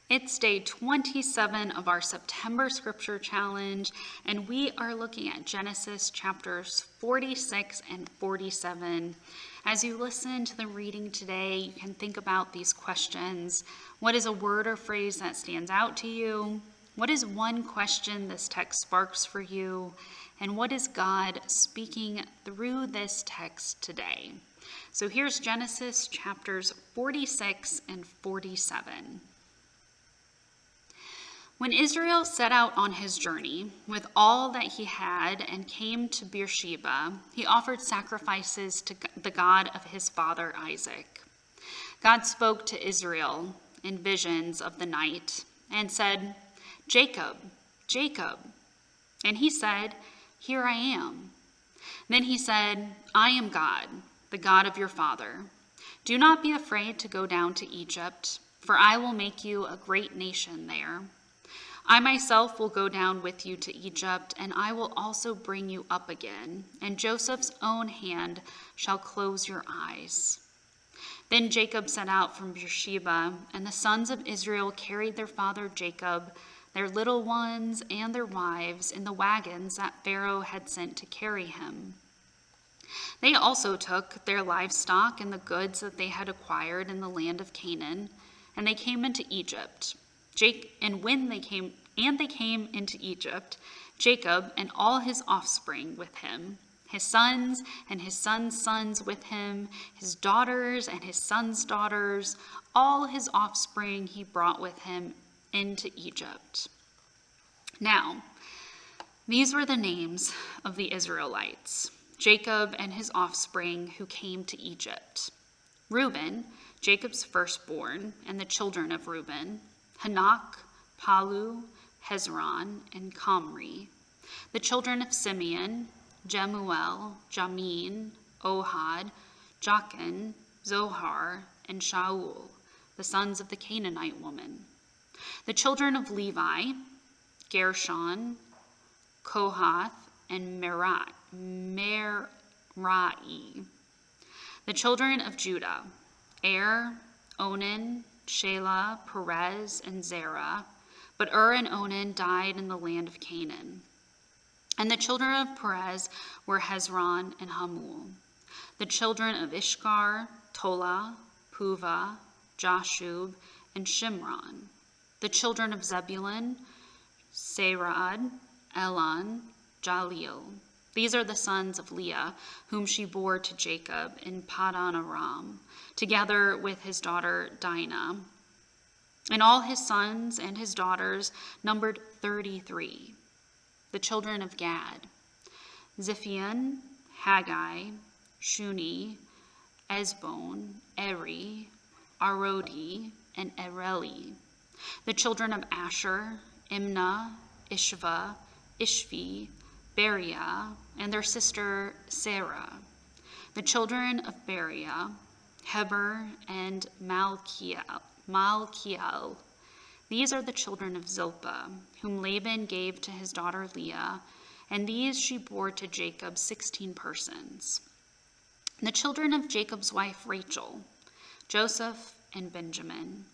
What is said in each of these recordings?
It's day 27 of our September Scripture Challenge, and we are looking at Genesis chapters 46 and 47. As you listen to the reading today, you can think about these questions. What is a word or phrase that stands out to you? What is one question this text sparks for you? And what is God speaking through this text today? So here's Genesis chapters 46 and 47. When Israel set out on his journey with all that he had and came to Beersheba, he offered sacrifices to the God of his father Isaac. God spoke to Israel in visions of the night and said, "Jacob, Jacob." And he said, "Here I am." Then he said, "I am God, the God of your father. Do not be afraid to go down to Egypt, for I will make you a great nation there. I myself will go down with you to Egypt, and I will also bring you up again, and Joseph's own hand shall close your eyes." Then Jacob set out from Beersheba, and the sons of Israel carried their father Jacob, their little ones, and their wives in the wagons that Pharaoh had sent to carry him. They also took their livestock and the goods that they had acquired in the land of Canaan, and they came into Egypt. They came into Egypt, Jacob and all his offspring with him, his sons and his sons' sons with him, his daughters and his sons' daughters, all his offspring he brought with him into Egypt. Now, these were the names of the Israelites, Jacob and his offspring who came to Egypt: Reuben, Jacob's firstborn, and the children of Reuben: Hanok, Palu, Hezron, and Comri. The children of Simeon: Jemuel, Jamin, Ohad, Jachin, Zohar, and Shaul, the sons of the Canaanite woman. The children of Levi: Gershon, Kohath, and Merari. The children of Judah: Onan, Shelah, Perez, and Zerah. But and Onan died in the land of Canaan. And the children of Perez were Hezron and Hamul. The children of Ishkar: Tola, Puvah, Jashub, and Shimron. The children of Zebulun: Serad, Elon, Jalil. These are the sons of Leah, whom she bore to Jacob in Paddan Aram, together with his daughter Dinah. And all his sons and his daughters numbered 33. The children of Gad: Ziphion, Haggai, Shuni, Ezbon, Eri, Arodi, and Ereli. The children of Asher: Imnah, Ishva, Ishvi, Beriah, and their sister Sarah. The children of Beriah: Heber and Malchiel. These are the children of Zilpah, whom Laban gave to his daughter Leah, and these she bore to Jacob 16 persons. The children of Jacob's wife Rachel: Joseph and Benjamin.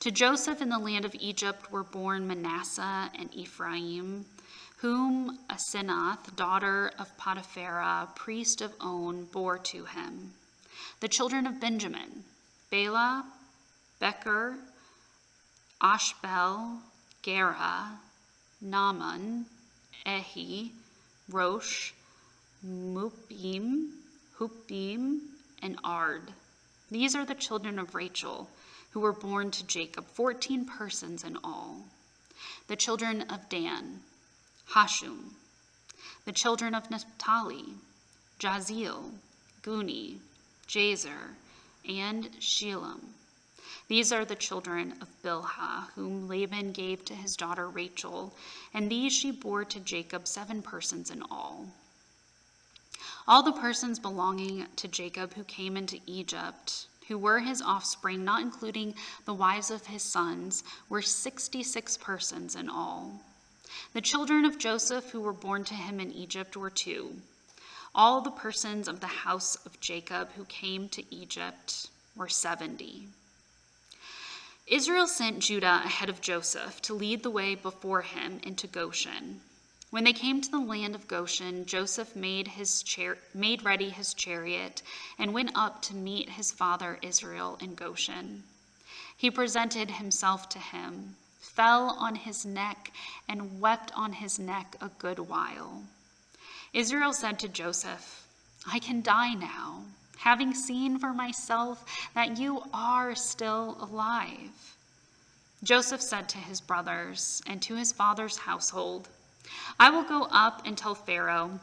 To Joseph in the land of Egypt were born Manasseh and Ephraim, whom Asenath, daughter of Potiphera, priest of On, bore to him. The children of Benjamin: Bela, Becher, Ashbel, Gera, Naaman, Ehi, Rosh, Hupim, and Ard. These are the children of Rachel, who were born to Jacob, 14 persons in all. The children of Dan: Hashum. The children of Naphtali: Jazeel, Guni, Jazer, and Shilem. These are the children of Bilhah, whom Laban gave to his daughter Rachel, and these she bore to Jacob, 7 persons in all. All the persons belonging to Jacob who came into Egypt, who were his offspring, not including the wives of his sons, were 66 persons in all. The children of Joseph who were born to him in Egypt were 2. All the persons of the house of Jacob who came to Egypt were 70. Israel sent Judah ahead of Joseph to lead the way before him into Goshen. When they came to the land of Goshen, Joseph made ready his chariot and went up to meet his father Israel in Goshen. He presented himself to him, fell on his neck, and wept on his neck a good while. Israel said to Joseph, "I can die now, having seen for myself that you are still alive." Joseph said to his brothers and to his father's household, "I will go up and tell Pharaoh,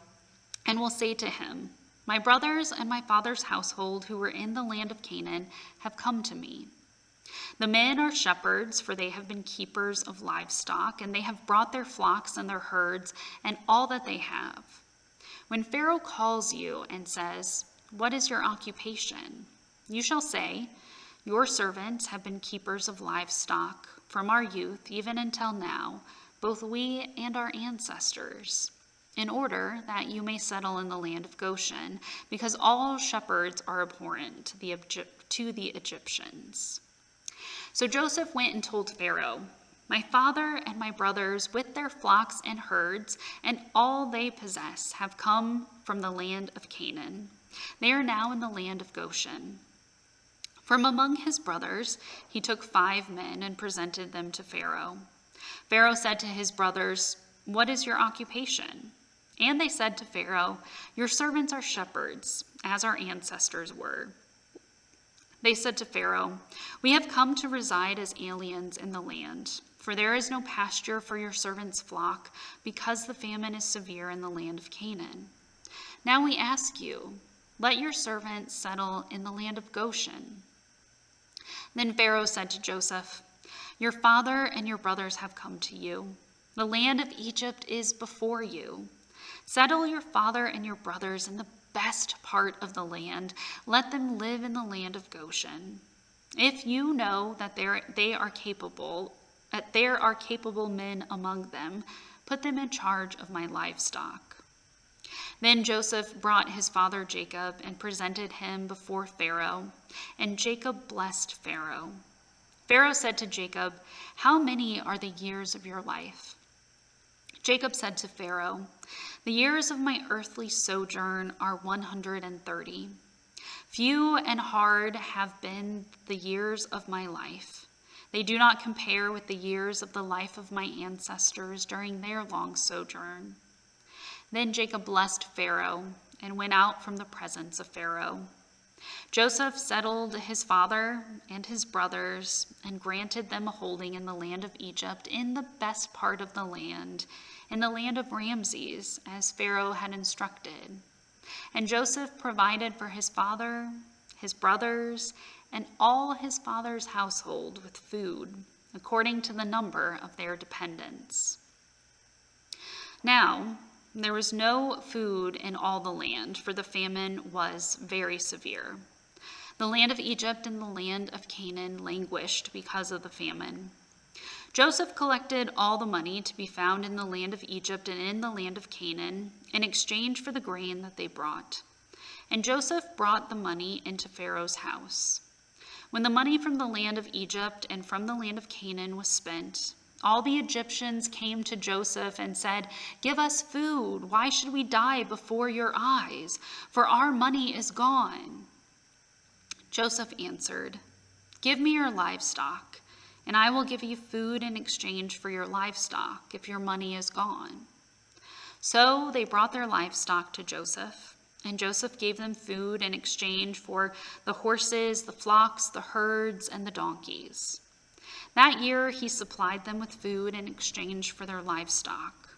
and will say to him, 'My brothers and my father's household who were in the land of Canaan have come to me. The men are shepherds, for they have been keepers of livestock, and they have brought their flocks and their herds and all that they have.' When Pharaoh calls you and says, 'What is your occupation?' you shall say, 'Your servants have been keepers of livestock from our youth even until now, both we and our ancestors, in order that you may settle in the land of Goshen, because all shepherds are abhorrent to the Egyptians.' So Joseph went and told Pharaoh, 'My father and my brothers with their flocks and herds and all they possess have come from the land of Canaan. They are now in the land of Goshen.' From among his brothers he took 5 men and presented them to Pharaoh. Pharaoh said to his brothers, 'What is your occupation?' And they said to Pharaoh, 'Your servants are shepherds, as our ancestors were.' They said to Pharaoh, 'We have come to reside as aliens in the land, for there is no pasture for your servants' flock, because the famine is severe in the land of Canaan. Now we ask you, let your servants settle in the land of Goshen.' Then Pharaoh said to Joseph, 'Your father and your brothers have come to you. The land of Egypt is before you. Settle your father and your brothers in the best part of the land. Let them live in the land of Goshen. If you know that there are capable men among them, put them in charge of my livestock.' Then Joseph brought his father Jacob and presented him before Pharaoh, and Jacob blessed Pharaoh. Pharaoh said to Jacob, 'How many are the years of your life?' Jacob said to Pharaoh, 'The years of my earthly sojourn are 130. Few and hard have been the years of my life. They do not compare with the years of the life of my ancestors during their long sojourn.' Then Jacob blessed Pharaoh and went out from the presence of Pharaoh. Joseph settled his father and his brothers and granted them a holding in the land of Egypt in the best part of the land, in the land of Ramses, as Pharaoh had instructed. And Joseph provided for his father, his brothers, and all his father's household with food, according to the number of their dependents. Now, there was no food in all the land, for the famine was very severe. The land of Egypt and the land of Canaan languished because of the famine. Joseph collected all the money to be found in the land of Egypt and in the land of Canaan in exchange for the grain that they brought. And Joseph brought the money into Pharaoh's house. When the money from the land of Egypt and from the land of Canaan was spent, all the Egyptians came to Joseph and said, 'Give us food. Why should we die before your eyes? For our money is gone.' Joseph answered, 'Give me your livestock, and I will give you food in exchange for your livestock if your money is gone.' So they brought their livestock to Joseph, and Joseph gave them food in exchange for the horses, the flocks, the herds, and the donkeys. That year he supplied them with food in exchange for their livestock.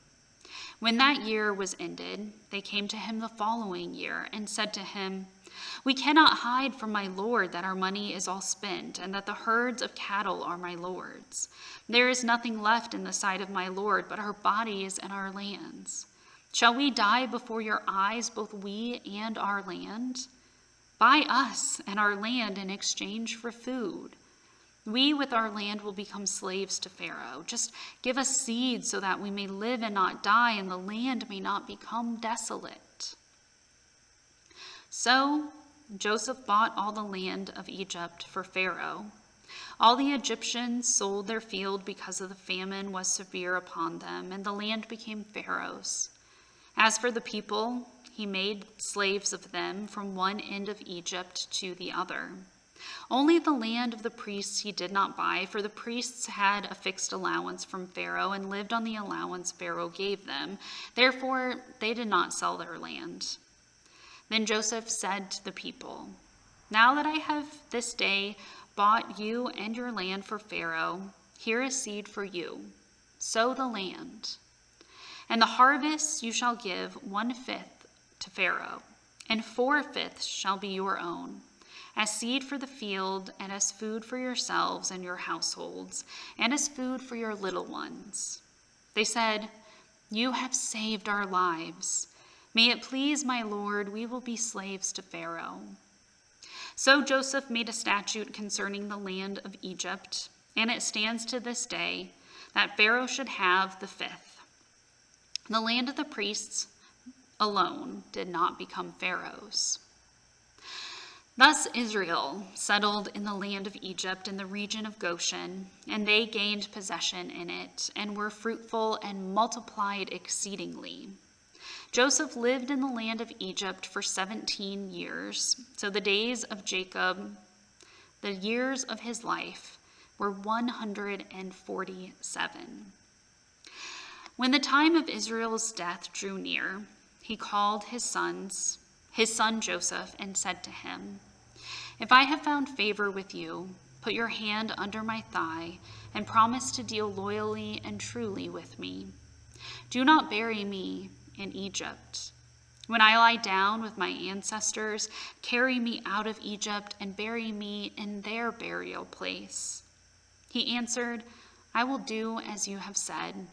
When that year was ended, they came to him the following year and said to him, 'We cannot hide from my lord that our money is all spent, and that the herds of cattle are my lord's. There is nothing left in the sight of my lord but our bodies and our lands. Shall we die before your eyes, both we and our land? Buy us and our land in exchange for food. We with our land will become slaves to Pharaoh. Just give us seed so that we may live and not die, and the land may not become desolate.' So Joseph bought all the land of Egypt for Pharaoh, All the Egyptians sold their field because of the famine was severe upon them, and the land became Pharaoh's. As for the people, he made slaves of them from one end of Egypt to the other. Only the land of the priests he did not buy, for the priests had a fixed allowance from Pharaoh and lived on the allowance Pharaoh gave them. Therefore, they did not sell their land. Then Joseph said to the people, "Now that I have this day bought you and your land for Pharaoh, here is seed for you. Sow the land. And the harvest you shall give 1/5 to Pharaoh, and 4/5 shall be your own, as seed for the field, and as food for yourselves and your households, and as food for your little ones." They said, "You have saved our lives. May it please my Lord, we will be slaves to Pharaoh." So Joseph made a statute concerning the land of Egypt, and it stands to this day that Pharaoh should have the 5th. The land of the priests alone did not become Pharaoh's. Thus Israel settled in the land of Egypt in the region of Goshen, and they gained possession in it, and were fruitful and multiplied exceedingly. Joseph lived in the land of Egypt for 17 years. So the days of Jacob, the years of his life, were 147. When the time of Israel's death drew near, he called his son Joseph, and said to him, "If I have found favor with you, put your hand under my thigh and promise to deal loyally and truly with me. Do not bury me in Egypt. When I lie down with my ancestors, carry me out of Egypt and bury me in their burial place." He answered, "I will do as you have said."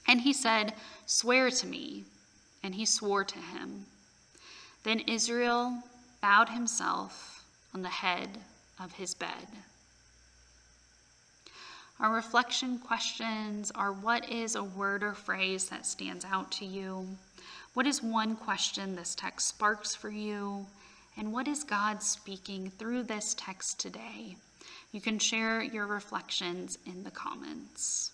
And he said, "Swear to me." And he swore to him. Then Israel bowed himself on the head of his bed. Our reflection questions are: what is a word or phrase that stands out to you? What is one question this text sparks for you? And what is God speaking through this text today? You can share your reflections in the comments.